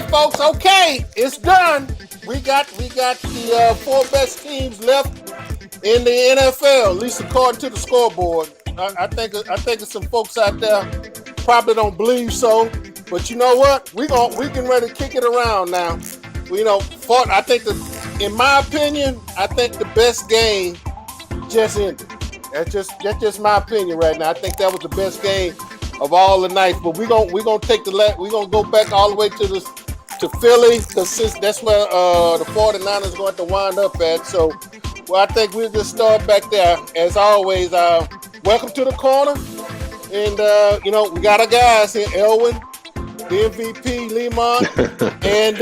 right, folks. Okay, it's done. We got the four best teams left in the NFL, at least according to the scoreboard. I think there's some folks out there probably don't believe so, but you know what? We can ready to kick it around now. I think in my opinion, I think the best game just ended. That's just my opinion right now. I think that was the best game of all the nights. But we're gonna go back all the way to Philly, because since that's where the 49ers going to wind up at. So, I think we'll just start back there. As always, welcome to the corner. And, we got our guys here, Elwin, the MVP, Lemont. And,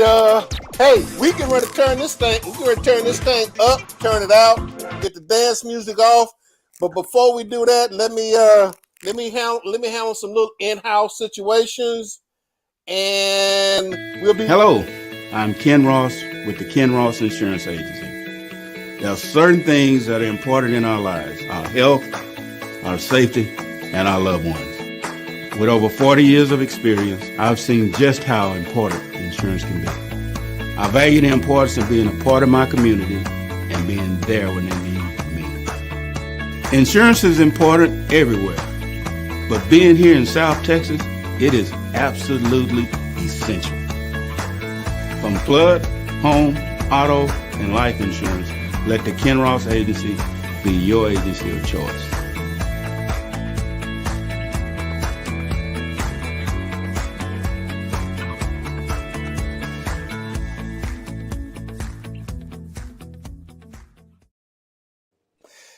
hey, we can ready to turn this thing. We can ready to turn this thing up, turn it out, get the dance music off. But before we do that, let me handle some little in-house situations. And we'll be. Hello, I'm Ken Ross with the Ken Ross Insurance Agency. There are certain things that are important in our lives: our health, our safety, and our loved ones. With over 40 years of experience, I've seen just how important insurance can be. I value the importance of being a part of my community and being there when they need me. Insurance is important everywhere, but being here in South Texas, it is absolutely essential. From flood, home, auto, and life insurance, let the Ken Ross Agency be your agency of choice.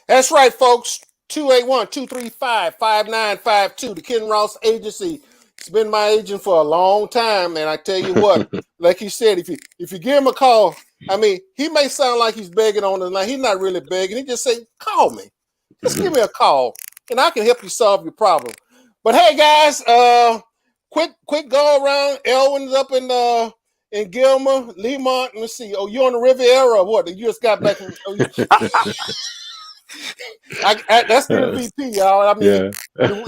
That's right, folks. 281-235-5952, the Ken Ross Agency. It's been my agent for a long time, and I tell you what, like he said, if you give him a call, I mean, he may sound like he's begging on the line. He's not really begging. He just say, call me. Just give me a call, and I can help you solve your problem. But hey, guys, quick go around. Elwin's up in Gilmer, Lemont. Let's see. Oh, you on the Riviera or what? You just got back from that's the MVP, y'all. I mean,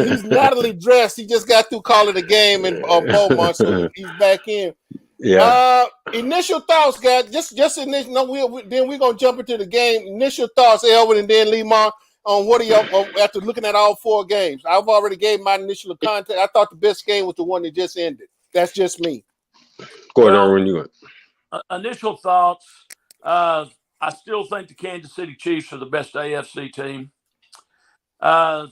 he's nattily dressed. He just got through calling the game in Beaumont, so he's back in. Yeah. Initial thoughts, guys. Just initial. No, then we're gonna jump into the game. Initial thoughts, Elvin, and then Lemont. On what are y'all after looking at all four games? I've already gave my initial content. I thought the best game was the one that just ended. That's just me. Go ahead, Erwin. You went. Initial thoughts. I still think the Kansas City Chiefs are the best AFC team. I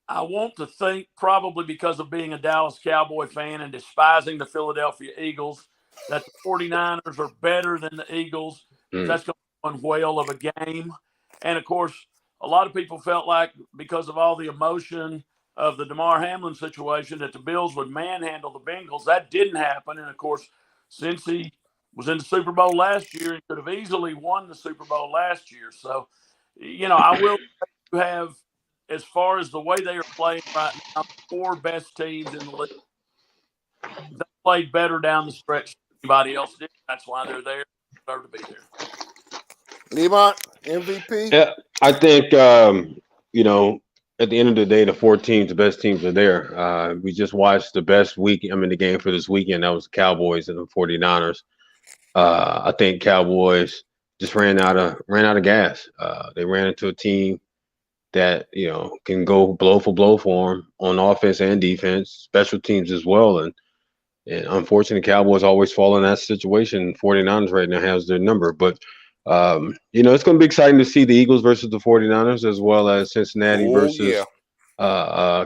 want to think, probably because of being a Dallas Cowboy fan and despising the Philadelphia Eagles, that the 49ers are better than the Eagles. That's going to be one whale of a game. And, of course, a lot of people felt like because of all the emotion of the Damar Hamlin situation that the Bills would manhandle the Bengals. That didn't happen. And, of course, since he was in the Super Bowl last year and could have easily won the Super Bowl last year. So, I will have, as far as the way they are playing right now, four best teams in the league. They played better down the stretch than anybody else did. That's why they're there. They deserve to be there. Lemont, MVP? Yeah, I think, at the end of the day, the four teams, the best teams are there. We just watched the game for this weekend. That was the Cowboys and the 49ers. I think Cowboys just ran out of gas. They ran into a team that can go blow for blow for them on offense and defense, special teams as well. And unfortunately, Cowboys always fall in that situation. 49ers right now has their number, but it's going to be exciting to see the Eagles versus the 49ers, as well as Cincinnati versus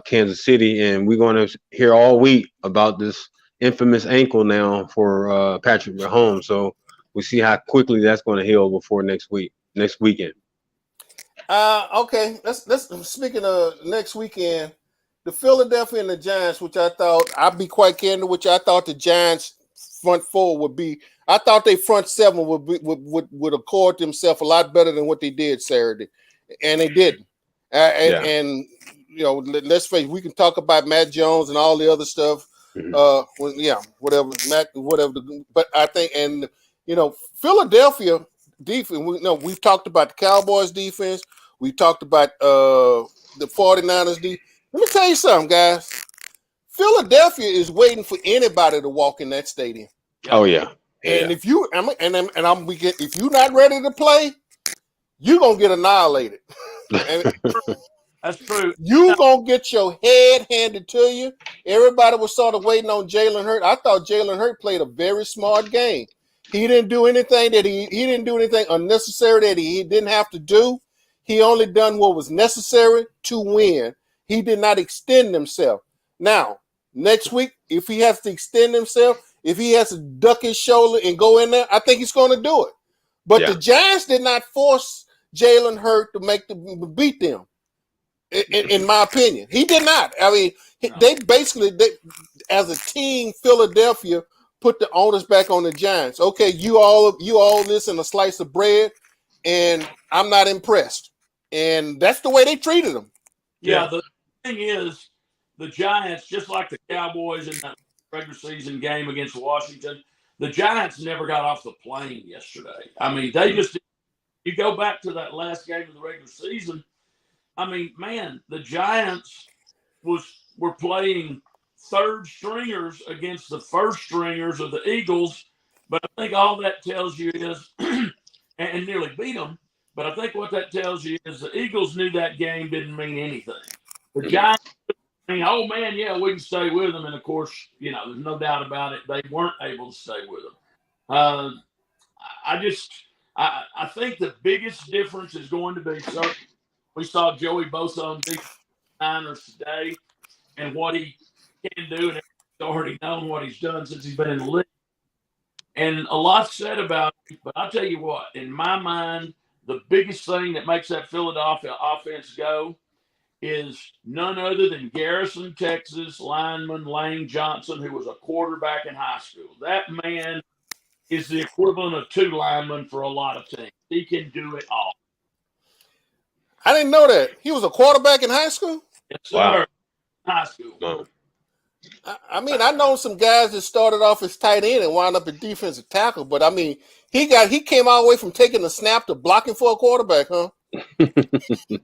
Kansas City. And we're going to hear all week about this infamous ankle now for Patrick Mahomes. So we see how quickly that's going to heal before next weekend. Okay. Let's speaking of next weekend, the Philadelphia and the Giants, which I thought, I'd be quite candid with you, I thought the Giants front four would be, I thought their front seven would accord themselves a lot better than what they did Saturday, and they didn't. And let's face it, we can talk about Matt Jones and all the other stuff. Whatever. But I think, Philadelphia defense. We've talked about the Cowboys defense. We talked about the 49ers defense. Let me tell you something, guys. Philadelphia is waiting for anybody to walk in that stadium. Oh yeah. And if you if you're not ready to play, you're gonna get annihilated. And That's true. you gonna get your head handed to you. Everybody was sort of waiting on Jalen Hurts. I thought Jalen Hurts played a very smart game. He didn't do anything he didn't do anything unnecessary that he didn't have to do. He only done what was necessary to win. He did not extend himself. Now, next week, if he has to extend himself, if he has to duck his shoulder and go in there, I think he's going to do it. But the Giants did not force Jalen Hurts to beat them. In my opinion, he did not. I mean, they as a team, Philadelphia put the onus back on the Giants. Okay, you all this in a slice of bread, and I'm not impressed. And that's the way they treated them. Yeah, the thing is, the Giants, just like the Cowboys in that regular season game against Washington, the Giants never got off the plane yesterday. I mean, they just – you go back to that last game of the regular season, I mean, man, the Giants were playing third stringers against the first stringers of the Eagles, but I think all that tells you is and nearly beat them. But I think what that tells you is the Eagles knew that game didn't mean anything. The Giants, oh man, yeah, we can stay with them, and of course, you know, there's no doubt about it, they weren't able to stay with them. I think the biggest difference is going to be we saw Joey Bosa on the Niners today and what he can do, and everybody's already known what he's done since he's been in the league. And a lot said about it, but I'll tell you what, in my mind, the biggest thing that makes that Philadelphia offense go is none other than Garrison, Texas lineman Lane Johnson, who was a quarterback in high school. That man is the equivalent of two linemen for a lot of teams. He can do it all. I didn't know that. He was a quarterback in high school? Yes, sir. Wow. High school. No. I mean, I know some guys that started off as tight end and wound up at defensive tackle, but I mean, he came all the way from taking a snap to blocking for a quarterback, huh?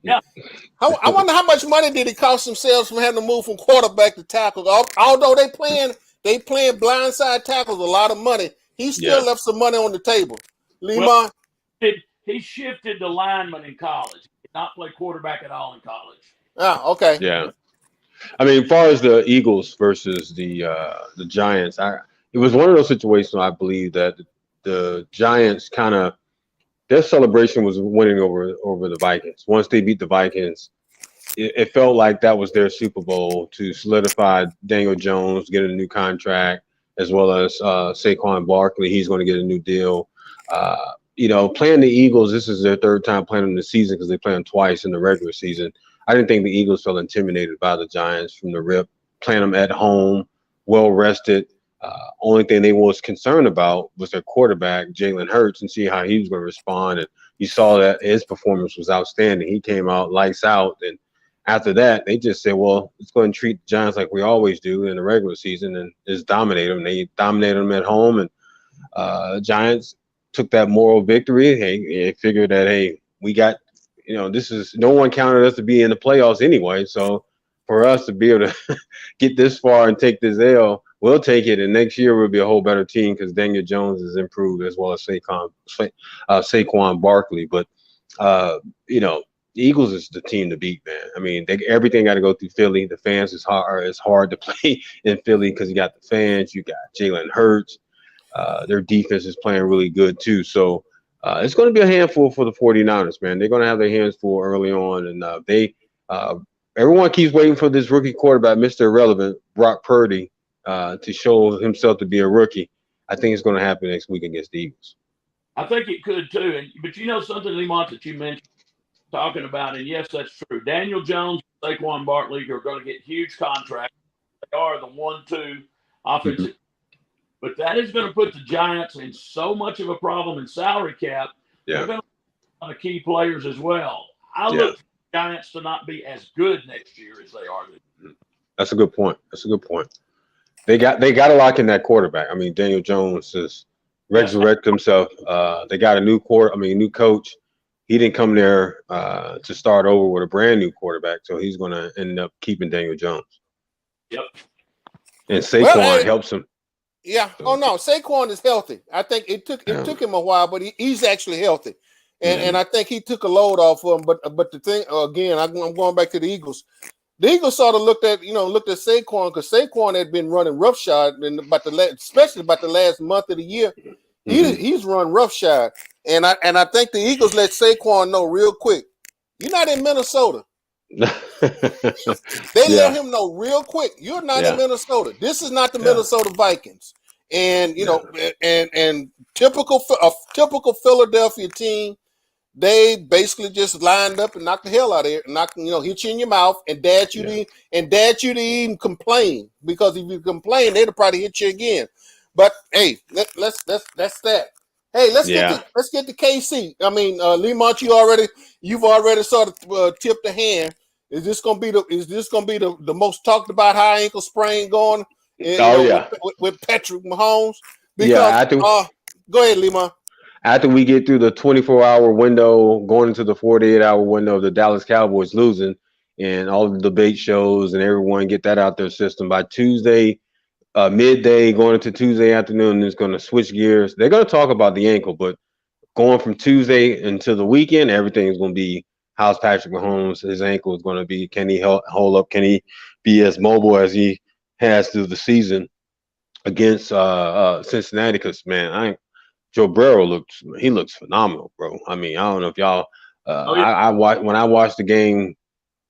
Yeah. I wonder how much money did it cost themselves from having to move from quarterback to tackle? Although they playing blindside tackles a lot of money, he still left some money on the table. Lemon? He shifted to lineman in college. He did not play quarterback at all in college. Ah, okay. Yeah. I mean, as far as the Eagles versus the Giants, it was one of those situations I believe that the Giants their celebration was winning over the Vikings. Once they beat the Vikings, it felt like that was their Super Bowl to solidify Daniel Jones, get a new contract, as well as Saquon Barkley. He's going to get a new deal. You know, playing the Eagles, this is their third time playing them this season because they play them twice in the regular season. I didn't think the Eagles felt intimidated by the Giants from the rip, playing them at home, well rested. Only thing they was concerned about was their quarterback, Jalen Hurts, and see how he was going to respond. And you saw that his performance was outstanding. He came out lights out. And after that, they just said, well, let's go ahead and treat the Giants like we always do in the regular season and just dominate them. They dominated them at home. And Giants took that moral victory. They figured that, hey, we got, you know, no one counted us to be in the playoffs anyway. So for us to be able to get this far and take this L, we'll take it. And next year we'll be a whole better team because Daniel Jones is improved as well as Saquon Barkley. But, you know, the Eagles is the team to beat, man. I mean, everything got to go through Philly. The fans is hard to play in Philly because you got the fans, you got Jalen Hurts. Their defense is playing really good too. So it's going to be a handful for the 49ers, man. They're going to have their hands full early on. And everyone keeps waiting for this rookie quarterback, Mr. Irrelevant, Brock Purdy, to show himself to be a rookie. I think it's going to happen next week against the Eagles. I think it could too. But you know something, Lemont, that you mentioned talking about, and yes, that's true. Daniel Jones and Saquon Barkley are going to get huge contracts. They are the 1-2 offensive. Mm-hmm. But that is going to put the Giants in so much of a problem in salary cap. Yeah. They're going to lose a lot of key players as well. I look for the Giants to not be as good next year as they are this year. That's a good point. They got to lock in that quarterback. I mean, Daniel Jones has resurrected himself. They got a new coach. He didn't come there to start over with a brand new quarterback, so he's going to end up keeping Daniel Jones. Yep. And Saquon helps him. Yeah. Oh So, no, Saquon is healthy. I think it took him a while, but he's actually healthy, and I think he took a load off of him. But the thing again, I'm going back to the Eagles. The Eagles sort of looked at Saquon because Saquon had been running roughshod especially about the last month of the year. He's run roughshod, and I think the Eagles let Saquon know real quick. You're not in Minnesota. They let him know real quick. You're not in Minnesota. This is not the Minnesota Vikings. And and typical Philadelphia team, they basically just lined up and knocked the hell out of it, hit you in your mouth and dad you to even complain, because if you complain, they'd probably hit you again. But hey, that's that. Hey, let's get to KC. I mean, Lemont, you've already sort of tipped the hand. Is this gonna be the most talked about high ankle sprain going? With Patrick Mahomes. Because go ahead, Lemont. After we get through the 24-hour window, going into the 48-hour window of the Dallas Cowboys losing, and all the debate shows and everyone get that out their system by Tuesday midday, going into Tuesday afternoon, it's going to switch gears. They're going to talk about the ankle, but going from Tuesday into the weekend, everything is going to be how's Patrick Mahomes. His ankle is going to be, can he hold up? Can he be as mobile as he has through the season against Cincinnati? Because man, Joe Burrow looks phenomenal, bro. I mean, I don't know if y'all. When I watched the game,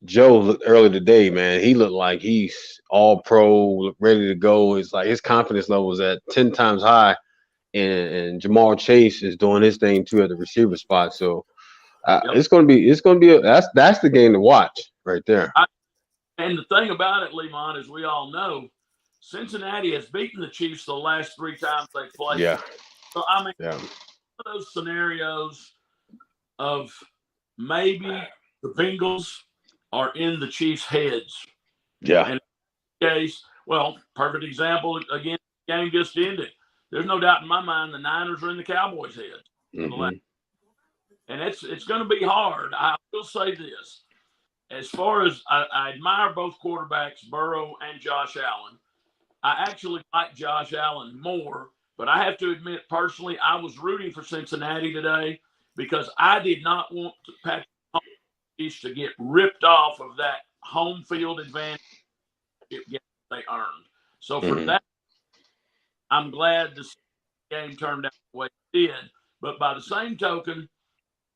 Joe looked early today, man. He looked like he's all pro, ready to go. It's like his confidence level is at 10 times high, and Jamal Chase is doing his thing too at the receiver spot. So it's gonna be that's the game to watch right there. And the thing about it, Lemon, as we all know, Cincinnati has beaten the Chiefs the last 3 times they played. Yeah. So I mean, one of those scenarios of maybe the Bengals are in the Chiefs' heads. Yeah. And in this case, well, perfect example, again, the game just ended. There's no doubt in my mind the Niners are in the Cowboys' heads. Mm-hmm. And it's going to be hard. I will say this. As far as I admire both quarterbacks, Burrow and Josh Allen, I actually like Josh Allen more. But I have to admit, personally, I was rooting for Cincinnati today because I did not want Patrick Mahomes to get ripped off of that home field advantage they earned. So for that, I'm glad the game turned out the way it did. But by the same token,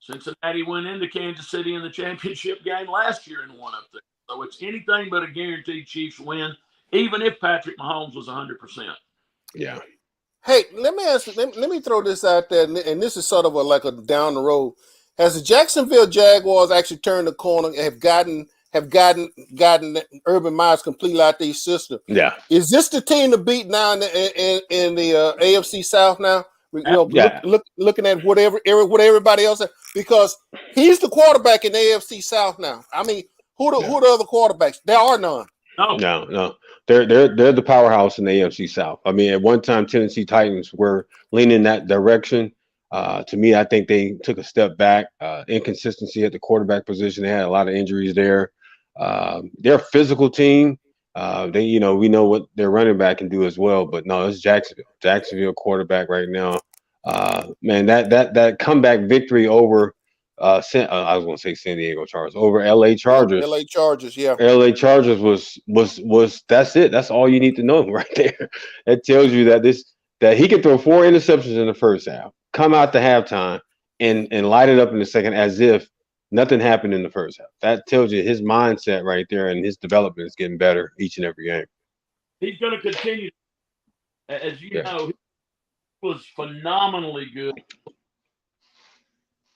Cincinnati went into Kansas City in the championship game last year and won up there. So it's anything but a guaranteed Chiefs win, even if Patrick Mahomes was 100%. Yeah. Hey, let me throw this out there, and this is sort of like a down the road. Has the Jacksonville Jaguars actually turned the corner and have gotten Urban Meyer's completely out their system? Yeah. Is this the team to beat now in the AFC South now? Looking at what everybody else has, because he's the quarterback in the AFC South now. I mean, who the other quarterbacks? There are none. No. They're the powerhouse in the AFC South. I mean, at one time, Tennessee Titans were leaning that direction. To me, I think they took a step back. Inconsistency at the quarterback position. They had a lot of injuries there. They're a physical team. We know what their running back can do as well. But no, it's Jacksonville. Jacksonville quarterback right now. Man, that comeback victory over I was going to say San Diego Chargers over LA Chargers. LA Chargers, yeah. LA Chargers was that's it. That's all you need to know right there. It tells you that he can throw 4 interceptions in the first half, come out to halftime, and light it up in the second as if nothing happened in the first half. That tells you his mindset right there, and his development is getting better each and every game. He's going to continue. As you know, he was phenomenally good.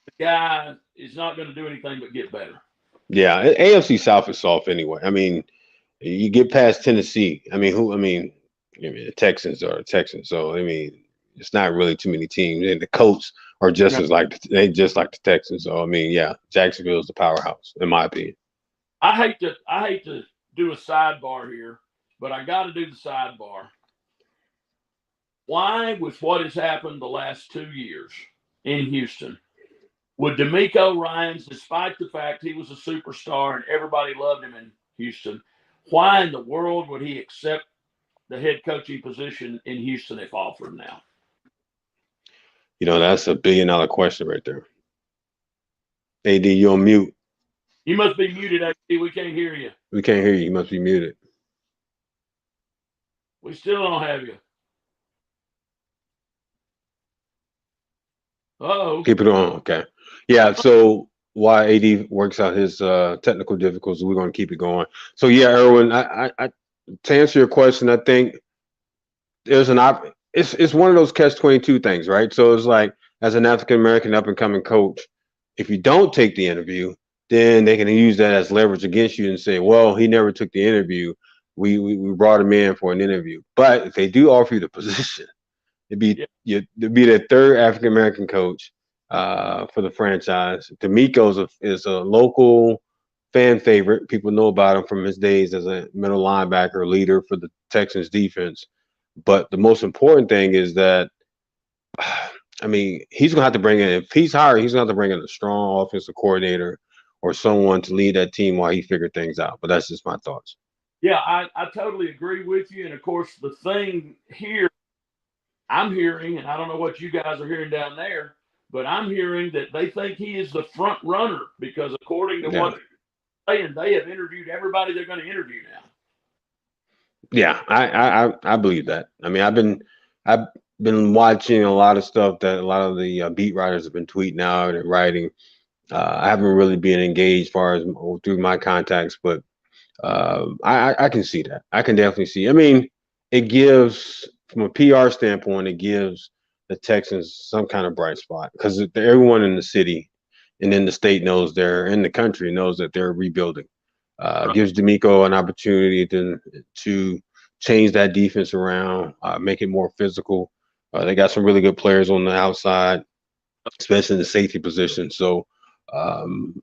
The guy is not going to do anything but get better. Yeah, AFC South is soft anyway. I mean, you get past Tennessee. The Texans are Texans. So I mean, it's not really too many teams. And the Colts are just like the Texans. So I mean, yeah, Jacksonville is the powerhouse in my opinion. I hate to do a sidebar here, but I got to do the sidebar. Why, with what has happened the last 2 years in Houston, would DeMeco Ryans, despite the fact he was a superstar and everybody loved him in Houston, why in the world would he accept the head coaching position in Houston if offered now? You know, that's a $1 billion question right there. AD, you're on mute. You must be muted, AD. We can't hear you. We can't hear you. You must be muted. We still don't have you. Uh-oh. Keep it on. Okay. Yeah. So while AD works out his technical difficulties, we're going to keep it going. So yeah, Erwin, I to answer your question, I think there's it's one of those catch-22 things, right? So it's like, as an African American up and coming coach, if you don't take the interview, then they can use that as leverage against you and say, well, he never took the interview. We brought him in for an interview. But if they do offer you the position, it'd be the third African American coach for the franchise. DeMeco is a local fan favorite. People know about him from his days as a middle linebacker leader for the Texans defense. But the most important thing is that, I mean, he's gonna have to bring in, if he's hired, he's gonna have to bring in a strong offensive coordinator or someone to lead that team while he figured things out. But that's just my thoughts. Yeah, I totally agree with you. And of course, the thing here I'm hearing, and I don't know what you guys are hearing down there, but I'm hearing that they think he is the front runner because according to what they're saying, they have interviewed everybody they're going to interview now. Yeah, I believe that. I mean, I've been watching a lot of stuff that a lot of the beat writers have been tweeting out and writing. I haven't really been engaged as far as through my contacts, but I can see that. I can definitely see. I mean, it gives, from a PR standpoint, it gives the Texans some kind of bright spot because everyone in the city and in the state knows in the country knows that they're rebuilding. Gives DeMeco an opportunity to change that defense around, make it more physical. They got some really good players on the outside, especially in the safety position. So,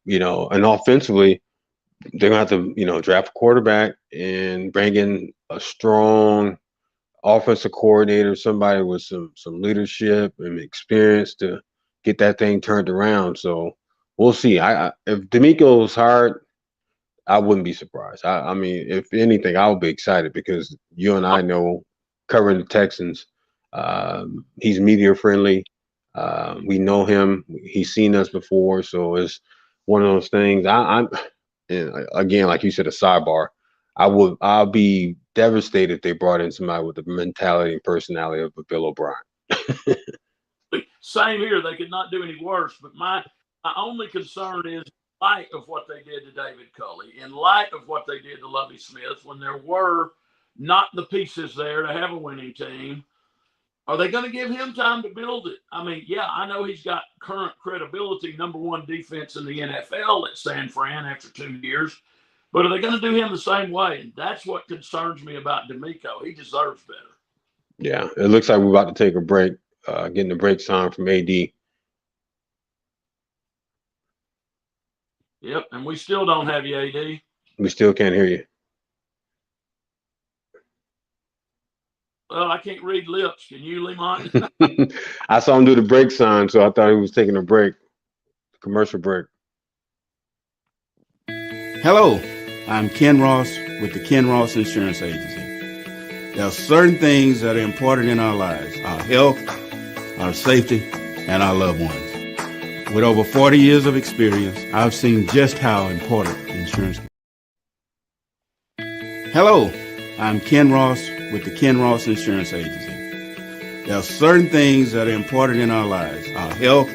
you know, and offensively, they're gonna have to, you know, draft a quarterback and bring in a strong offensive coordinator, somebody with some leadership and experience to get that thing turned around. So we'll see. If DeMeco's hired, I wouldn't be surprised. I mean, if anything, I would be excited because you and I know, covering the Texans, he's media friendly. We know him. He's seen us before, so it's one of those things. I'm and again, like you said, a sidebar. I'll be devastated if they brought in somebody with the mentality and personality of a Bill O'Brien. Same here. They could not do any worse. But my only concern is, in light of what they did to David Culley, in light of what they did to Lovie Smith, when there were not the pieces there to have a winning team, are they going to give him time to build it? I mean, yeah, I know he's got current credibility, #1 defense in the NFL at San Fran after 2 years, but are they going to do him the same way? And that's what concerns me about DeMeco. He deserves better. Yeah, it looks like we're about to take a break, getting the break sign from AD. Yep, and we still don't have you, AD. We still can't hear you. Well, I can't read lips. Can you, Lemont? I saw him do the break sign, so I thought he was taking a break, commercial break. Hello, I'm Ken Ross with the Ken Ross Insurance Agency. There are certain things that are important in our lives: our health, our safety, and our loved ones. With over 40 years of experience, I've seen just how important insurance can be. Hello, I'm Ken Ross with the Ken Ross Insurance Agency. There are certain things that are important in our lives: our health,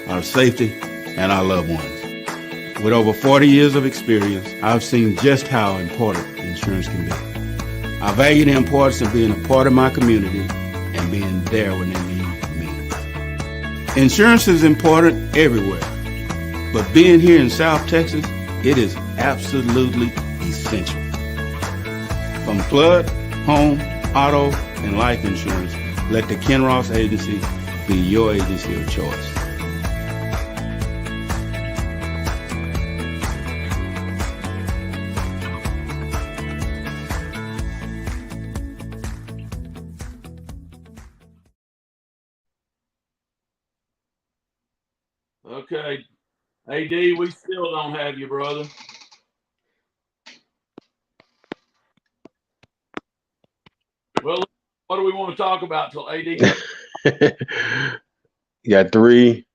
our safety, and our loved ones. With over 40 years of experience, I've seen just how important insurance can be. I value the importance of being a part of my community and being there when they need me. Insurance is important everywhere, but being here in South Texas, it is absolutely essential. From flood, home, auto, and life insurance, let the Ken Ross Agency be your agency of choice. Okay. AD, we still don't have you, brother. Well, what do we want to talk about till AD? You got 3,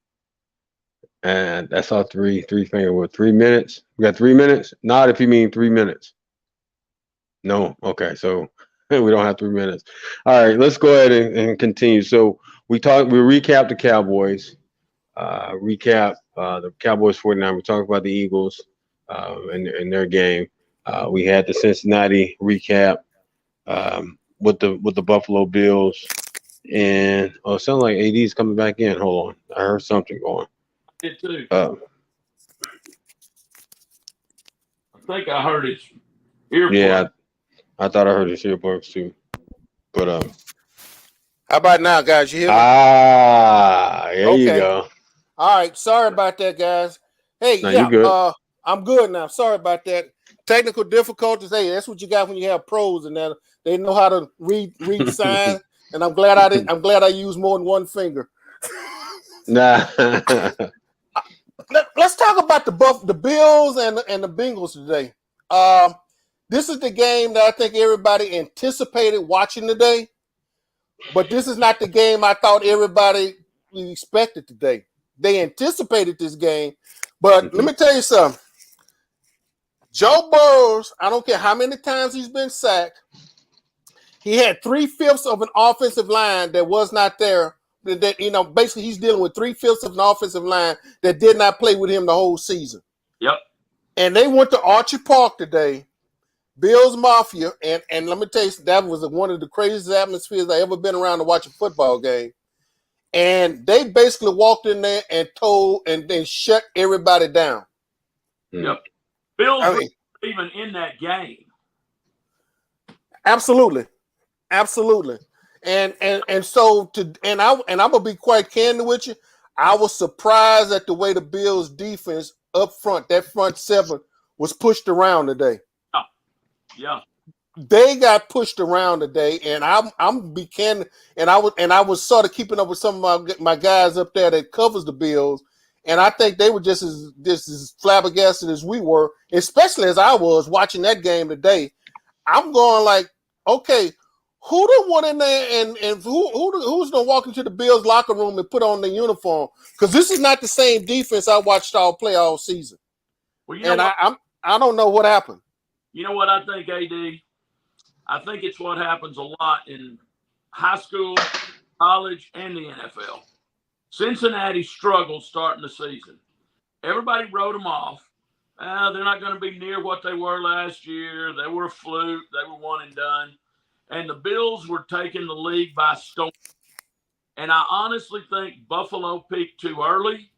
and that's all 3 finger with 3 minutes. We got 3 minutes. Not if you mean 3 minutes. No, okay, so we don't have 3 minutes. All right, let's go ahead and continue. So we recapped the Cowboys, recap the Cowboys 49. We talked about the Eagles and their game. We had the Cincinnati recap with the Buffalo Bills. And it sounds like AD's coming back in. Hold on, I heard something going. Did too. I think I heard his earplug. Yeah, I thought I heard his earplugs too. But How about now, guys? You hear me? There you go. All right. Sorry about that, guys. Hey, No, you're good. I'm good now. Sorry about that. Technical difficulties. Hey, that's what you got when you have pros and that they know how to read signs. And I'm glad I used more than one finger. Nah. Let's talk about the Bills and the Bengals today. This is the game that I think everybody anticipated watching today, but this is not the game I thought everybody expected today. They anticipated this game, but let me tell you something. Joe Burrows, I don't care how many times he's been sacked, he had 3/5 of an offensive line that was not there. That basically he's dealing with 3/5 of an offensive line that did not play with him the whole season. Yep. And they went to Archie Park today, Bills Mafia, and let me tell you, that was one of the craziest atmospheres I ever been around to watch a football game. And they basically walked in there and told and then shut everybody down. Yep. Bills were even in that game. Absolutely. And I'm gonna be quite candid with you. I was surprised at the way the Bills defense up front, that front seven, was pushed around today. Oh, yeah. They got pushed around today, and I'm be candid, and I was sort of keeping up with some of my guys up there that covers the Bills, and I think they were just as flabbergasted as we were, especially as I was watching that game today. I'm going like, okay, who done went in there and who's gonna walk into the Bills locker room and put on the uniform? Because this is not the same defense I watched all play all season. Well, you know I don't know what happened. You know what I think, AD? I think it's what happens a lot in high school, college, and the NFL. Cincinnati struggled starting the season. Everybody wrote them off. They're not going to be near what they were last year. They were a fluke. They were one and done. And the Bills were taking the league by storm. And I honestly think Buffalo peaked too early.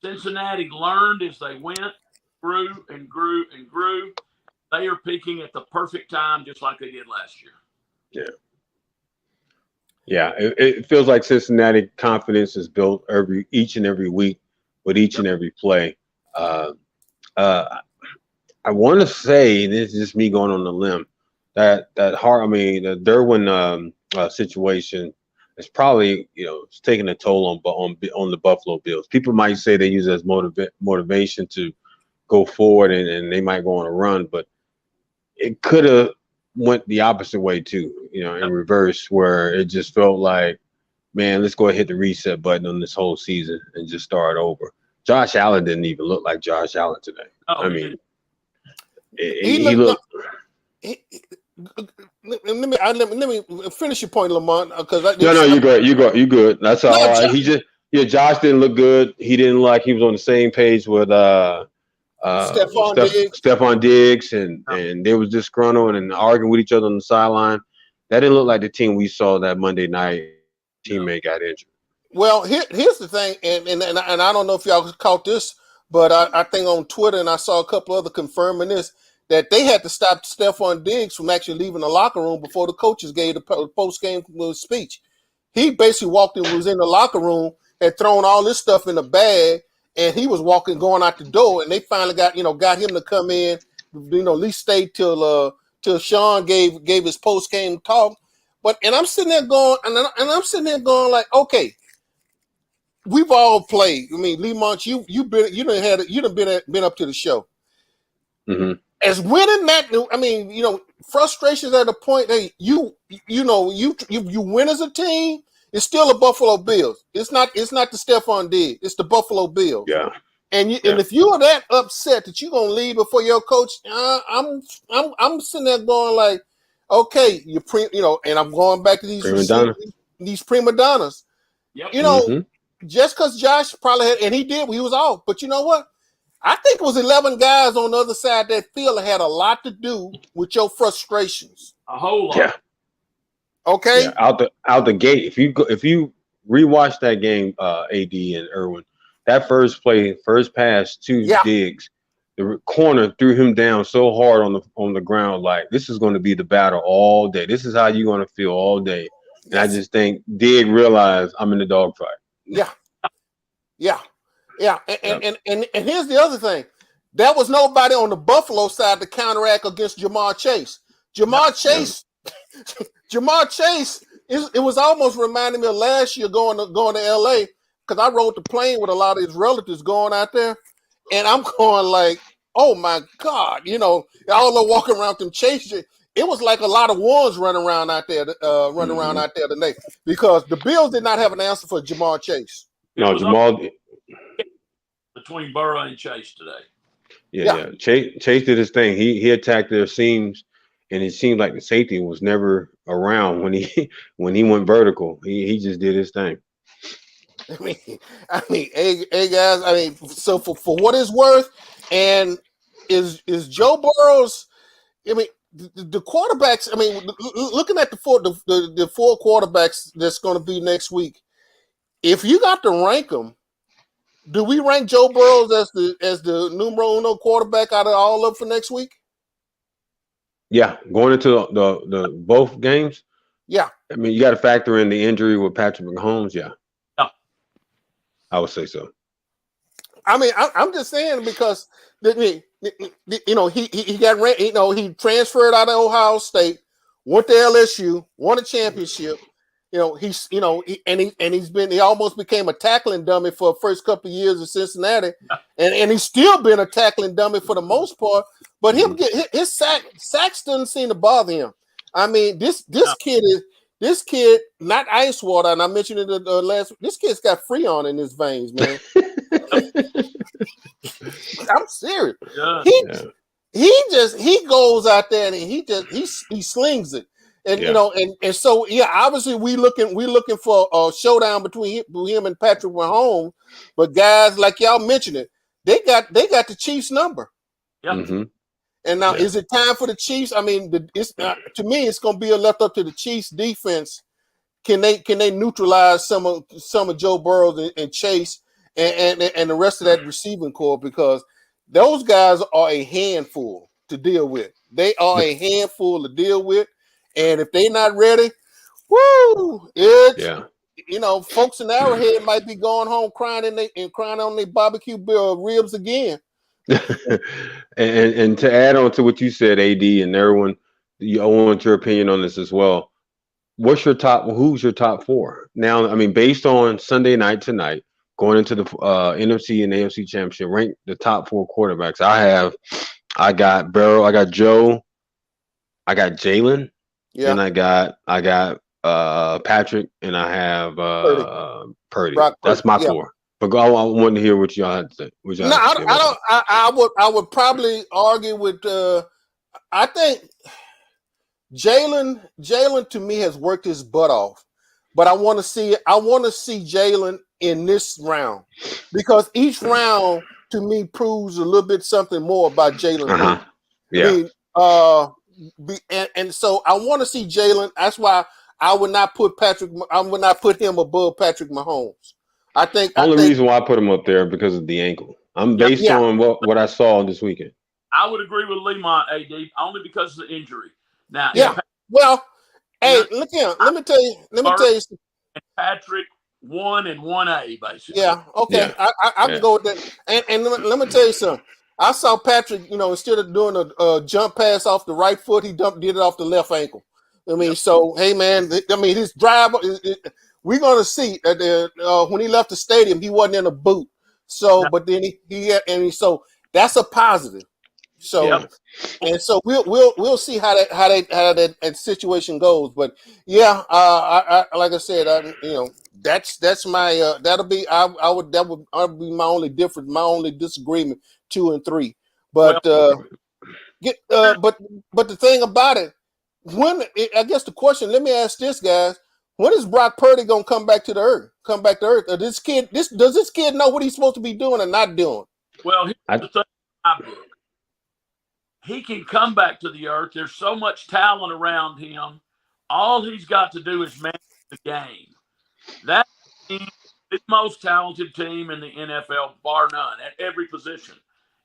Cincinnati learned as they went, grew and grew and grew. They are peaking at the perfect time, just like they did last year. Yeah. It feels like Cincinnati confidence is built each and every week with each and every play. I want to say, this is just me going on the limb, the Derwin situation is probably it's taking a toll on the Buffalo Bills. People might say they use it as motivation to go forward and they might go on a run, but it could have went the opposite way too, in reverse, where it just felt like, man, let's go ahead and hit the reset button on this whole season and just start over. Josh Allen didn't even look like Josh Allen today. Oh, I mean, he looked. Let me finish your point, Lamont. Because No, you good. That's all right. Josh didn't look good. He didn't he was on the same page with Stephon Diggs, and they was disgruntled and arguing with each other on the sideline. That didn't look like the team we saw that Monday night. Teammate got injured. Well, here's the thing, and I don't know if y'all caught this, but I think on Twitter, and I saw a couple other confirming this, that they had to stop Stephon Diggs from actually leaving the locker room before the coaches gave the post-game speech. He basically was in the locker room, had thrown all this stuff in a bag, and he was going out the door, and they finally got him to come in, at least stay till Sean gave his post-game talk. And I'm sitting there going, like, okay, we've all played. I mean, Lee Monch, you've been up to the show. Mm-hmm. as winning that, I mean, frustrations at the point that you win as a team. It's still a Buffalo Bills. It's not the Stephon Diggs. It's the Buffalo Bills. Yeah. And if you are that upset that you're gonna leave before your coach, I'm sitting there going like, okay, and I'm going back to these prima donnas. Yep. Just because Josh probably had, and he was off, but you know what? I think it was 11 guys on the other side of that field that had a lot to do with your frustrations. A whole lot. Yeah. Okay. Yeah, out the gate. If you rewatch that game, AD and Irwin, that first pass to Diggs, the corner threw him down so hard on the ground, like this is going to be the battle all day. This is how you're going to feel all day. And I just think Diggs realized I'm in the dogfight. Yeah. And here's the other thing. There was nobody on the Buffalo side to counteract against Jamar Chase. Jamar Chase, it was almost reminding me of last year going to LA, because I rode the plane with a lot of his relatives going out there, and I'm going like, oh my God, all the walking around them chasing. It was like a lot of ones running around out there today, because the Bills did not have an answer for Jamar Chase. No, Jamal between Burrow and Chase today. Yeah. Chase did his thing. He attacked their seams, and it seemed like the safety was never around when he went vertical. He just did his thing. I mean, hey guys. I mean, so for what it's worth, and is Joe Burrow's? I mean, the quarterbacks. I mean, looking at the four quarterbacks that's going to be next week. If you got to rank them, do we rank Joe Burrow as the numero uno quarterback out of all of them for next week? Yeah, going into the both games. Yeah, I mean, you got to factor in the injury with Patrick Mahomes. Yeah, I would say so. I mean, I'm just saying because he got he transferred out of Ohio State, went to LSU, won a championship. He almost became a tackling dummy for the first couple of years in Cincinnati, and he's still been a tackling dummy for the most part. But his sacks doesn't seem to bother him. I mean, this kid, not ice water, and I mentioned it last. This kid's got Freon in his veins, man. I'm serious. He goes out there and he slings it. And and so obviously we looking for a showdown between him and Patrick Mahomes. But guys, like y'all mentioned it, they got the Chiefs number. Yeah. Mm-hmm. And now, is it time for the Chiefs? I mean, to me, it's going to be left up to the Chiefs defense. Can they neutralize some of Joe Burrow and Chase and the rest of that receiving core, because those guys are a handful to deal with. They are a handful to deal with. And if they're not ready, folks in Arrowhead might be going home crying on their barbecue ribs again. and to add on to what you said, AD and everyone, I want your opinion on this as well. Who's your top four? Now, I mean, based on Sunday night tonight, going into the NFC and AFC championship, rank the top four quarterbacks. I got Burrow, I got Joe, I got Jalen. Yeah. And I got Patrick, and I have Purdy. That's my four. But I want to hear what y'all had to say. I would probably argue with. I think Jalen to me has worked his butt off, but I want to see Jalen in this round, because each round to me proves a little bit something more about Jalen. Yeah. I mean, and so I want to see Jalen. That's why I would not put him above Patrick Mahomes. I think reason why I put him up there because of the ankle. I'm based on what I saw this weekend. I would agree with Lemont, AD, only because of the injury. Now, well, hey, look here. Let me tell you. Something. Patrick 1 and 1A, basically. Yeah. Okay. Yeah. I can go with that. And let me tell you something. I saw Patrick, instead of doing a jump pass off the right foot, he did it off the left ankle. I mean, so, hey, man, his drive, we're going to see when he left the stadium, he wasn't in a boot. So, but then so that's a positive. So, Yep. and so we'll see how that situation goes. But yeah, I like I said, that's my that'll be that would be my only difference, my only disagreement, 2 and 3. Well, But but the thing about it, I guess the question, let me ask this, guys: when is Brock Purdy gonna come back to the earth? Come back to earth? Or does this kid know what he's supposed to be doing and not doing? well, here's the thing in my book. He can come back to the earth. There's so much talent around him. All he's got to do is manage the game. That team is the most talented team in the NFL, bar none, at every position.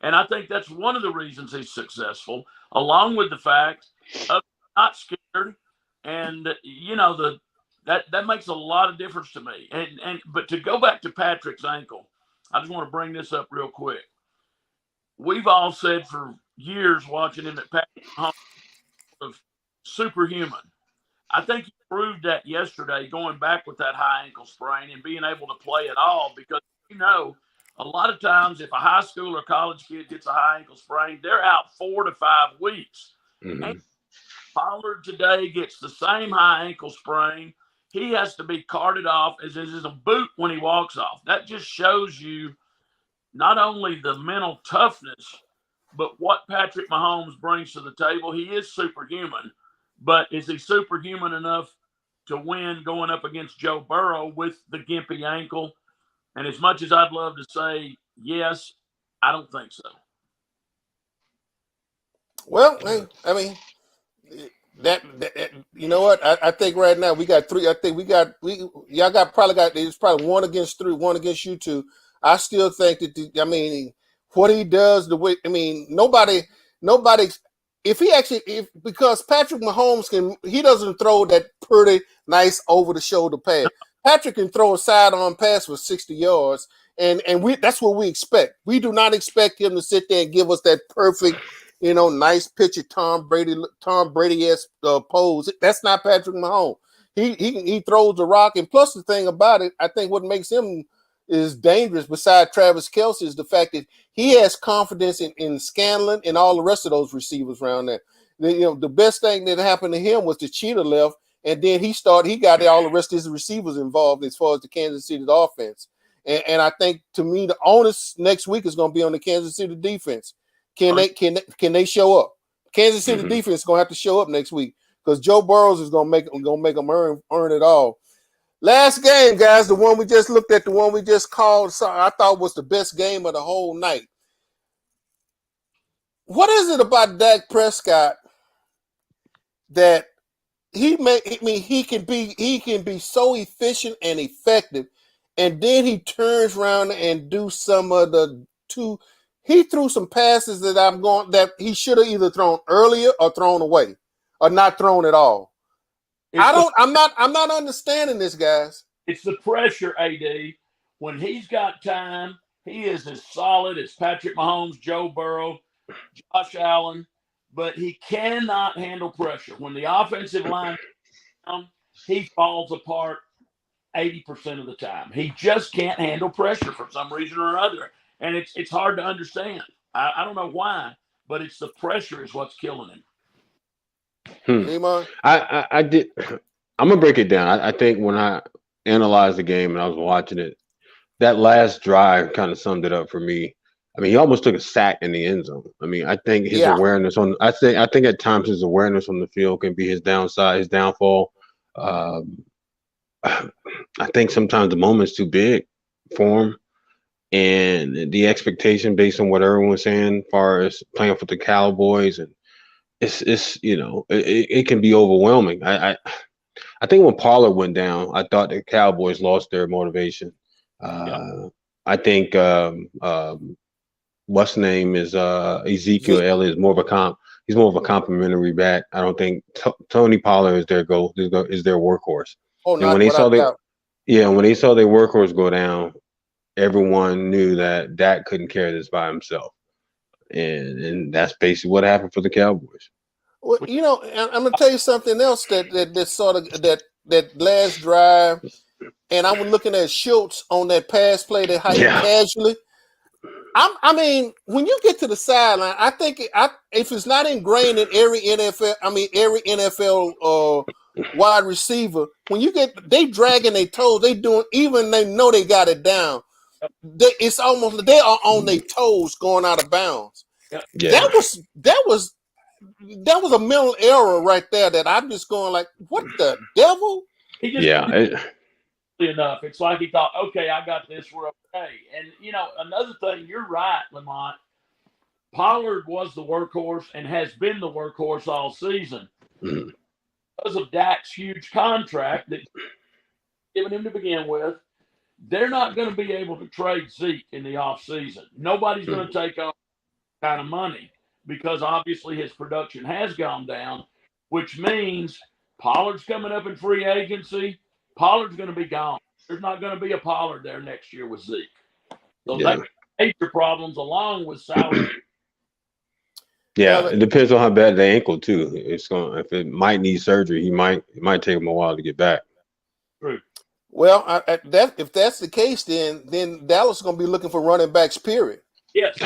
And I think that's one of the reasons he's successful, along with the fact of not scared. And that makes a lot of difference to me. But to go back to Patrick's ankle, I just want to bring this up real quick. We've all said for years watching him that Patrick Mahomes was superhuman. I think he proved that yesterday, going back with that high ankle sprain and being able to play at all. Because a lot of times if a high school or college kid gets a high ankle sprain, they're out 4 to 5 weeks. Mm-hmm. And Pollard today gets the same high ankle sprain. He has to be carted off as is a boot when he walks off. That just shows you not only the mental toughness, but what Patrick Mahomes brings to the table. He is superhuman, but is he superhuman enough to win going up against Joe Burrow with the gimpy ankle? And as much as I'd love to say yes, I don't think so. Well, I mean, that you know what? I think right now we got 3. I think y'all probably got it's probably 1 against 3, 1 against you 2. I still think that what he does, the way nobody because Patrick Mahomes he doesn't throw that pretty nice over the shoulder pass. Patrick can throw a sidearm pass for 60 yards, and that's what we expect. We do not expect him to sit there and give us that perfect, nice picture Tom Brady-esque pose. That's not Patrick Mahomes. He throws the rock, and plus the thing about it, I think what makes him is dangerous besides Travis Kelce is the fact that he has confidence in Scanlon and all the rest of those receivers around there. The best thing that happened to him was the cheetah left, and then he got all the rest of his receivers involved as far as the Kansas City offense. And I think, to me, the onus next week is going to be on the Kansas City defense. Can they show up? Kansas City defense is going to have to show up next week because Joe Burrows is going to make them earn it all. Last game, guys, the one we just looked at, the one we just called, I thought was the best game of the whole night. What is it about Dak Prescott that he can be so efficient and effective, and then he turns around and do some of the two. He threw some passes that he should have either thrown earlier or thrown away, or not thrown at all. I'm not understanding this, guys. It's the pressure, AD. When he's got time, he is as solid as Patrick Mahomes, Joe Burrow, Josh Allen, but he cannot handle pressure. When the offensive line down, he falls apart 80% of the time. He just can't handle pressure for some reason or other. And it's hard to understand. I don't know why, but it's the pressure is what's killing him. I did. I'm gonna break it down. I think when I analyzed the game and I was watching it, that last drive kind of summed it up for me. I mean, he almost took a sack in the end zone. I mean, I think his awareness I think at times his awareness on the field can be his downside, his downfall. I think sometimes the moment's too big for him, and the expectation based on what everyone's saying, as far as playing for the Cowboys, and it's it can be overwhelming. I think when Pollard went down, I thought the Cowboys lost their motivation. I think what's the name is Ezekiel Elliott is more of he's more of a complimentary back. I don't think Tony Pollard is their workhorse. Oh, and when they saw their workhorse go down, everyone knew that Dak couldn't carry this by himself. And that's basically what happened for the Cowboys. Well, I'm gonna tell you something else that last drive, and I was looking at Schultz on that pass play that casually. I mean, when you get to the sideline, I think if it's not ingrained in every NFL wide receiver, when you they dragging their toes, they know they got it down. It's almost they are on their toes going out of bounds. Yeah. That was a mental error right there. That I'm just going like, what the devil? Enough. It's like he thought, okay, I got this. We're okay. And another thing, you're right, Lamont. Pollard was the workhorse and has been the workhorse all season because of Dak's huge contract that's given him to begin with. They're not going to be able to trade Zeke in the offseason. Nobody's going to take on that kind of money because obviously his production has gone down, which means Pollard's coming up in free agency. Pollard's going to be gone. There's not going to be a Pollard there next year with Zeke. So that's major problems along with salary. Yeah, it depends on how bad the ankle too. If it might need surgery, it might take him a while to get back. True. Well, if that's the case, then Dallas is going to be looking for running backs. Period. Yes.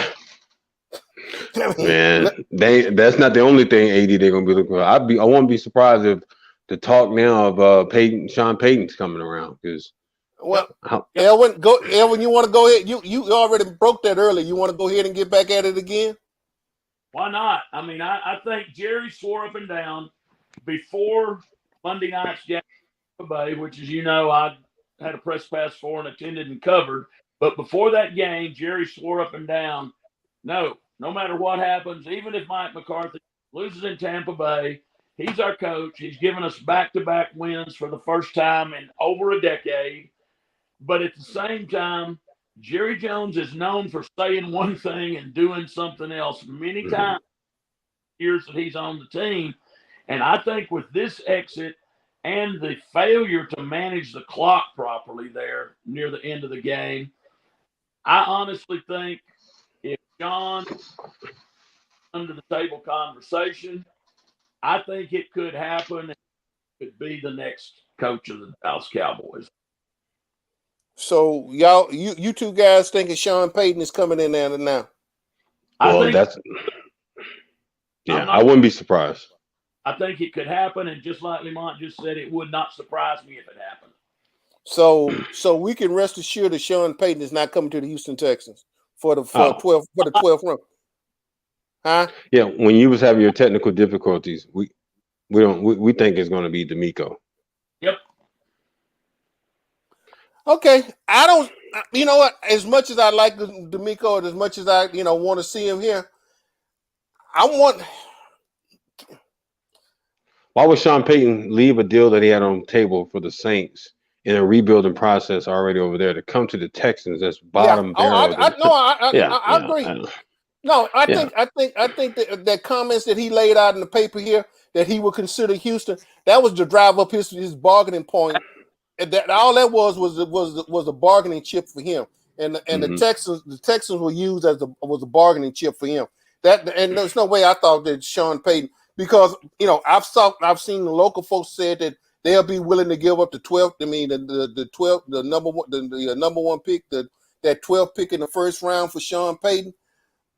Man, that's not the only thing they're going to be looking for. I won't be surprised if the talk now of Sean Payton's coming around because. Well, Elwin, you want to go ahead? You already broke that earlier. You want to go ahead and get back at it again? Why not? I mean, I think Jerry swore up and down before Monday night's game in Tampa Bay, which, as you know, I had a press pass for and attended and covered. But before that game, Jerry swore up and down, no matter what happens, even if Mike McCarthy loses in Tampa Bay, he's our coach. He's given us back-to-back wins for the first time in over a decade. But at the same time, Jerry Jones is known for saying one thing and doing something else many times years that he's on the team. And I think with this exit and the failure to manage the clock properly there near the end of the game, I honestly think if John under the table conversation, I think it could happen. It could be the next coach of the Dallas Cowboys. So you two guys thinking Sean Payton is coming in there now? Well, I wouldn't be surprised. I think it could happen, and just like Lamont just said, it would not surprise me if it happened. So we can rest assured that Sean Payton is not coming to the Houston Texans for the 12th round. Huh? Yeah, when you was having your technical difficulties, we think it's going to be D'Amico. Yep. Okay, I don't. You know what? As much as I like D'Amico, and as much as I want to see him here, Why would Sean Payton leave a deal that he had on the table for the Saints in a rebuilding process already over there to come to the Texans? That's bottom barrel. I agree. I think that comments that he laid out in the paper here that he would consider Houston, that was to drive up his bargaining point. And that all that was a bargaining chip for him, and the Texans were used as a bargaining chip for him. And there's no way I thought that Sean Payton, because I've seen the local folks said that they'll be willing to give up the 12th. I mean the number one pick, that 12th pick in the first round for Sean Payton.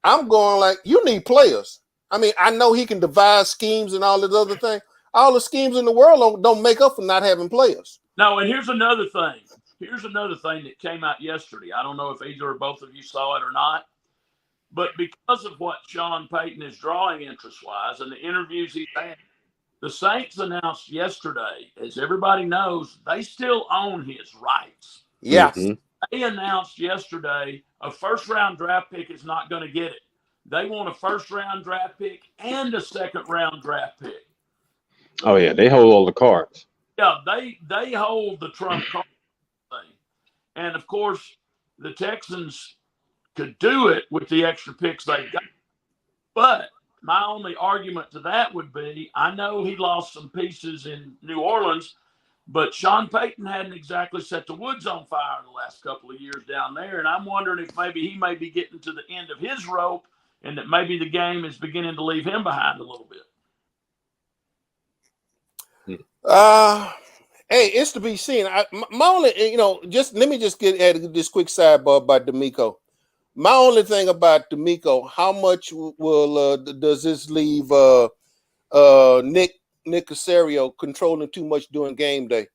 I'm going like, you need players. I mean, I know he can devise schemes and all this other thing. All the schemes in the world don't make up for not having players. No, and here's another thing. Here's another thing that came out yesterday. I don't know if either or both of you saw it or not, but because of what Sean Payton is drawing interest-wise and the interviews he's had, the Saints announced yesterday, as everybody knows, they still own his rights. Yes. Mm-hmm. They announced yesterday a first-round draft pick is not going to get it. They want a first-round draft pick and a second-round draft pick. Oh, yeah, they hold all the cards. Yeah, they hold the trump card thing. And, of course, the Texans could do it with the extra picks they got. But my only argument to that would be, I know he lost some pieces in New Orleans, but Sean Payton hadn't exactly set the woods on fire in the last couple of years down there. And I'm wondering if maybe he may be getting to the end of his rope and that maybe the game is beginning to leave him behind a little bit. Hey, it's to be seen. My only, just let me just get at this quick sidebar by D'Amico. My only thing about D'Amico, how much will does this leave Nick Caserio controlling too much during game day?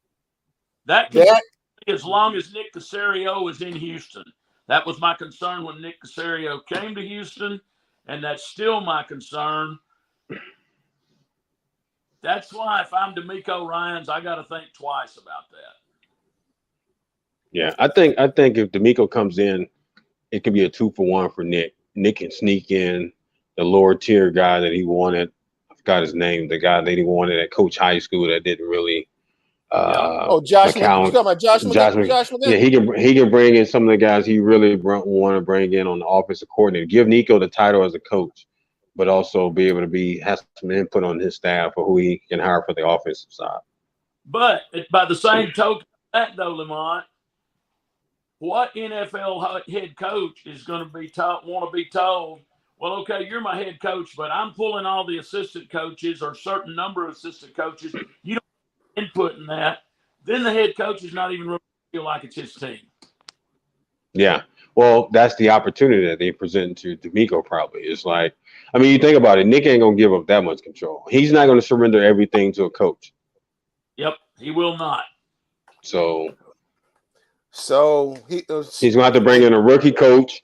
That can That as long as Nick Caserio is in Houston. That was my concern when Nick Caserio came to Houston, and that's still my concern. That's why if I'm D'Amico Ryans, I got to think twice about that. Yeah, I think if D'Amico comes in, it could be a 2-for-1 for Nick. Nick can sneak in the lower tier guy that he wanted. I forgot his name. The guy that he wanted at Coach High School that didn't really. Josh McCown. you talking about Josh McCown? Yeah, he can bring in some of the guys he really want to bring in on the offensive coordinator. Give Nico the title as a coach, but also be able to have some input on his staff or who he can hire for the offensive side. But by the same token of that, though, Lamont, what NFL head coach is going to be want to be told, well, okay, you're my head coach, but I'm pulling all the assistant coaches or a certain number of assistant coaches. You don't input in that. Then the head coach is not even really feel like it's his team. Yeah. Well, that's the opportunity that they present to D'Amico probably. It's like, I mean, you think about it, Nick ain't going to give up that much control. He's not going to surrender everything to a coach. Yep, he will not. So he's going to have to bring in a rookie coach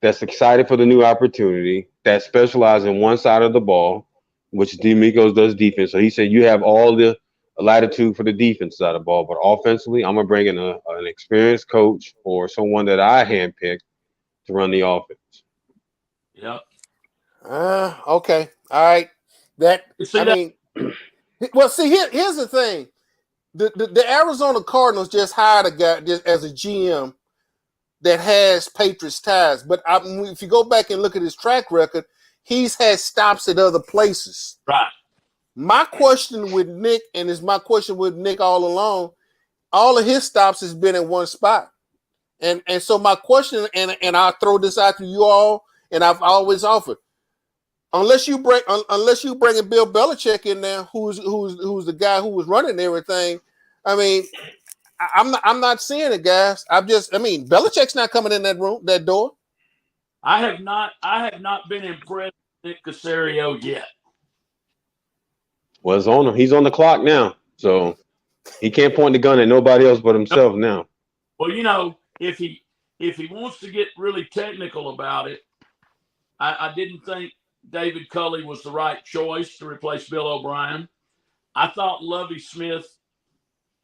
that's excited for the new opportunity, that specializes in one side of the ball, which D'Amico does defense. So he said you have all the latitude for the defense side of the ball, but offensively, I'm going to bring in an experienced coach or someone that I handpicked to run the offense. Yep. Okay. All right. Here's the thing. The Arizona Cardinals just hired a guy just as a GM that has Patriots ties. But if you go back and look at his track record, he's had stops at other places. Right. My question with Nick, and it's my question with Nick all along, all of his stops has been in one spot. And so my question, and I'll throw this out to you all, and I've always offered, unless you bring in Bill Belichick in there, who's the guy who was running everything. I mean, I'm not seeing it, guys. Belichick's not coming in that door. I have not been impressed with Nick Caserio yet. Well, it's on him. He's on the clock now, so he can't point the gun at nobody else but himself now. Well, if he wants to get really technical about it, I didn't think David Culley was the right choice to replace Bill O'Brien. I thought Lovie Smith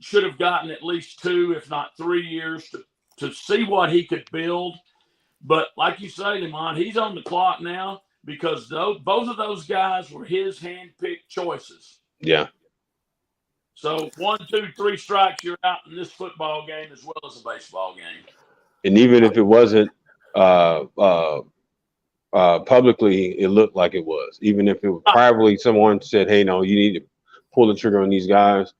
should have gotten at least 2, if not 3 years to see what he could build. But like you say, Lamont, he's on the clock now because both of those guys were his hand-picked choices. Yeah. So 1, 2, 3 strikes, you're out in this football game as well as a baseball game. And even if it wasn't publicly, it looked like it was. Even if it was privately, someone said, hey, no, you need to pull the trigger on these guys.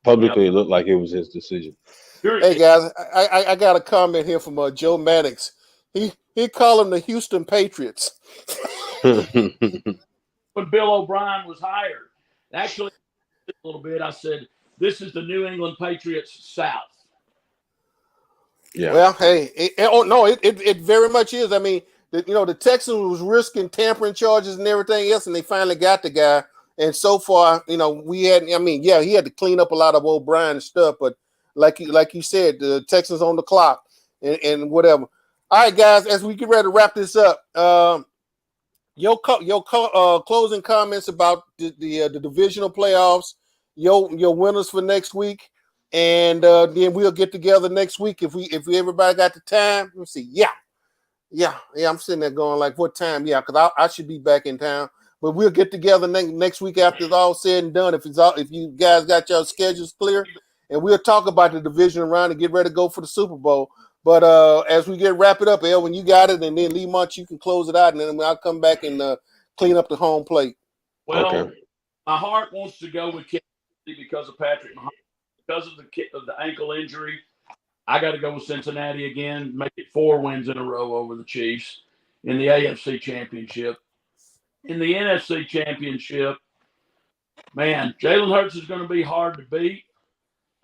Publicly, It looked like it was his decision. Hey, guys, I got a comment here from Joe Maddox. He called them the Houston Patriots. When Bill O'Brien was hired, actually, a little bit, I said, this is the New England Patriots South. Yeah. Well, hey, it very much is. I mean, the Texans was risking tampering charges and everything else, and they finally got the guy. And so far, he had to clean up a lot of O'Brien stuff, but like you said, the Texans on the clock and whatever. All right, guys, as we get ready to wrap this up, your closing comments about the divisional playoffs, your winners for next week, and then we'll get together next week if we everybody got the time. Let's see, yeah. I'm sitting there going like, what time? Yeah, because I should be back in town. But we'll get together next week after it's all said and done. If you guys got your schedules clear, and we'll talk about the division round and get ready to go for the Super Bowl. But as we wrap it up, when you got it, and then Lemont, you can close it out, and then I'll come back and clean up the home plate. Well, my heart wants to go with Kansas City because of Patrick Mahomes. Because of the ankle injury, I got to go with Cincinnati again, make it 4 wins in a row over the Chiefs in the AFC Championship. In the NFC Championship, man, Jalen Hurts is going to be hard to beat.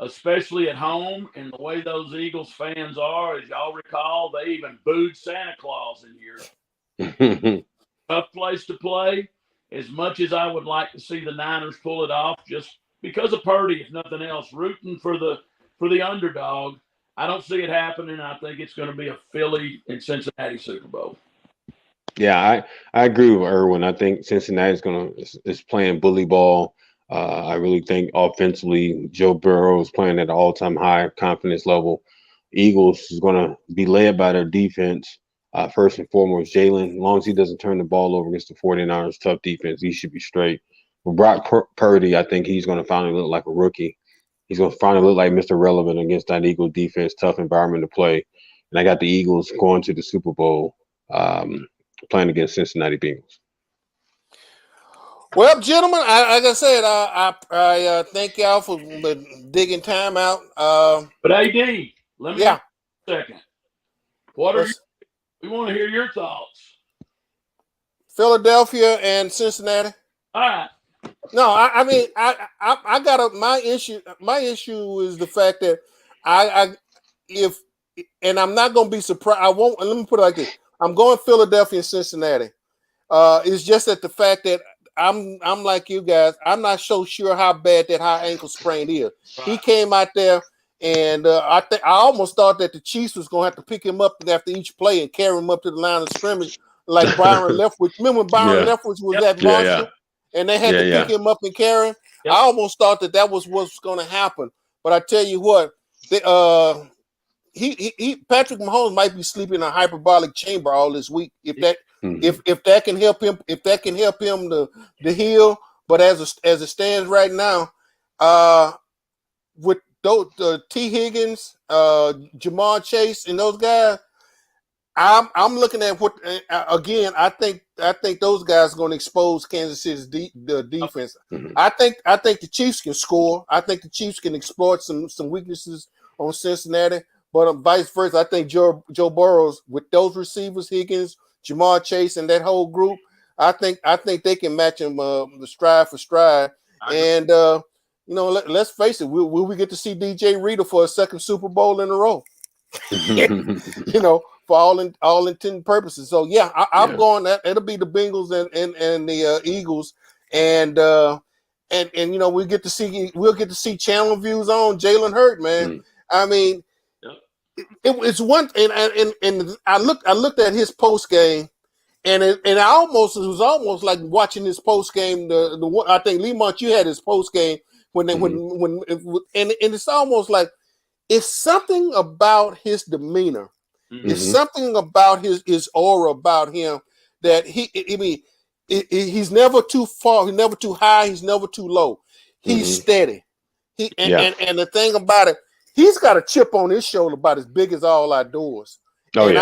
especially at home. And the way those Eagles fans are, as y'all recall, they even booed Santa Claus in here. Tough place to play. As much as I would like to see the Niners pull it off, just because of Purdy, if nothing else, rooting for the underdog, I don't see it happening. I think it's going to be a Philly and Cincinnati Super Bowl. Yeah, I agree with Irwin. I think Cincinnati is playing bully ball. I really think offensively, Joe Burrow is playing at an all-time high confidence level. Eagles is going to be led by their defense. First and foremost, Jalen, as long as he doesn't turn the ball over against the 49ers, tough defense, he should be straight. With Brock Purdy, I think he's going to finally look like a rookie. He's going to finally look like Mr. Relevant against that Eagles defense, tough environment to play. And I got the Eagles going to the Super Bowl, playing against Cincinnati Bengals. Well, gentlemen, like I said, I thank y'all for digging time out. But AD, let me yeah, a second. We want to hear your thoughts. Philadelphia and Cincinnati. All right. No, I mean, I got my issue. My issue is the fact that and I'm not going to be surprised. I won't. Let me put it like this: I'm going Philadelphia and Cincinnati. It's just that the fact that I'm like you guys. I'm not so sure how bad that high ankle sprain is. Right. He came out there, and I almost thought that the Chiefs was going to have to pick him up after each play and carry him up to the line of scrimmage, like Byron Leftwich. Remember when Byron Leftwich was that monster, and they had to pick him up and carry him? Yep. I almost thought that was what's going to happen. But I tell you what, Patrick Mahomes might be sleeping in a hyperbolic chamber all this week if that can help him to heal. But as it stands right now, with those T. Higgins, Jamar Chase, and those guys, I'm looking at what again. I think those guys are going to expose Kansas City's the defense. Mm-hmm. I think the Chiefs can score. I think the Chiefs can exploit some weaknesses on Cincinnati. But vice versa, I think Joe Burrows with those receivers, Higgins, Jamar Chase, and that whole group, I think they can match him stride for stride. And let's face it, will we get to see DJ Reader for a second Super Bowl in a row? For all intent and purposes. So yeah, I'm going that it'll be the Bengals and the Eagles, and we'll get to see channel views on Jalen Hurts, man. Mm. I mean, it's one, and I looked at his post game, and it was almost like watching his post game. The one, I think Lemont, you had his post game when it's almost like it's something about his demeanor. Mm-hmm. It's something about his aura about him that he's never too far, he's never too high, he's never too low. He's steady. And the thing about it, he's got a chip on his shoulder about as big as all outdoors. He's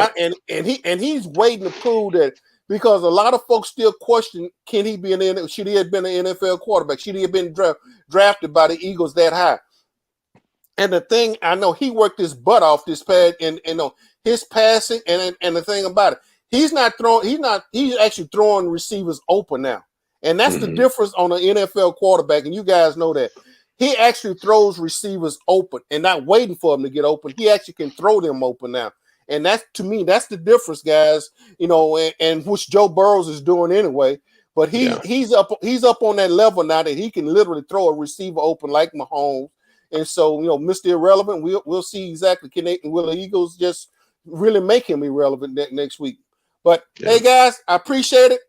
waiting to prove that, because a lot of folks still question, should he have been an NFL quarterback? Should he have been drafted by the Eagles that high? And the thing, I know he worked his butt off this past, and his passing, and the thing about it, he's actually throwing receivers open now. And that's the difference on an NFL quarterback, and you guys know that. He actually throws receivers open and not waiting for them to get open. He actually can throw them open now. And that's, to me, that's the difference, guys, and which Joe Burrows is doing anyway. But he's up on that level now that he can literally throw a receiver open like Mahomes. And so, Mr. Irrelevant, we'll see exactly will the Eagles just really make him irrelevant next week. But hey, guys, I appreciate it.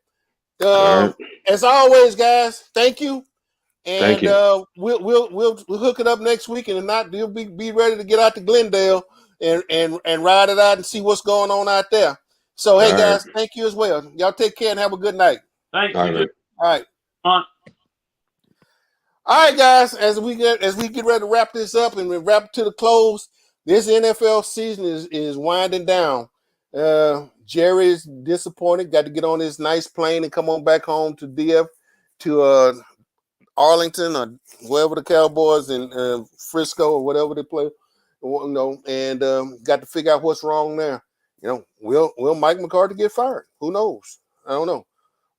As always, guys, thank you. And we'll hook it up next week, and if not, we'll be ready to get out to Glendale and ride it out and see what's going on out there. So hey, guys, thank you as well. Y'all take care and have a good night. Thank you. All right. All right, guys. As we get ready to wrap this up and we wrap it to the close, this NFL season is winding down. Jerry's disappointed. Got to get on this nice plane and come on back home to Arlington or wherever the Cowboys in Frisco or whatever they play, and got to figure out what's wrong there. Will Mike McCarthy get fired? Who knows? I don't know.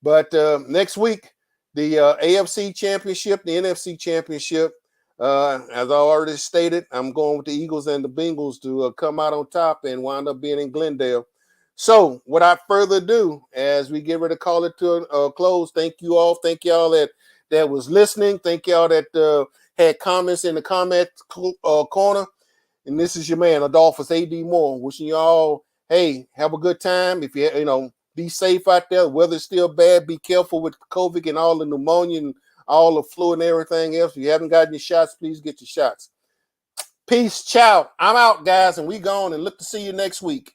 But next week, the AFC Championship, the NFC Championship, As I already stated, I'm going with the Eagles and the Bengals to come out on top and wind up being in Glendale. So, without further ado, as we get ready to call it to a close, thank you all. Thank y'all that was listening. Thank y'all that had comments in the comment corner. And this is your man, Adolphus A.D. Moore, wishing you all, hey, have a good time. If you be safe out there. The weather's still bad. Be careful with COVID and all the pneumonia and all the flu and everything else. If you haven't gotten your shots, please get your shots. Peace, ciao. I'm out, guys, and we gone and look to see you next week.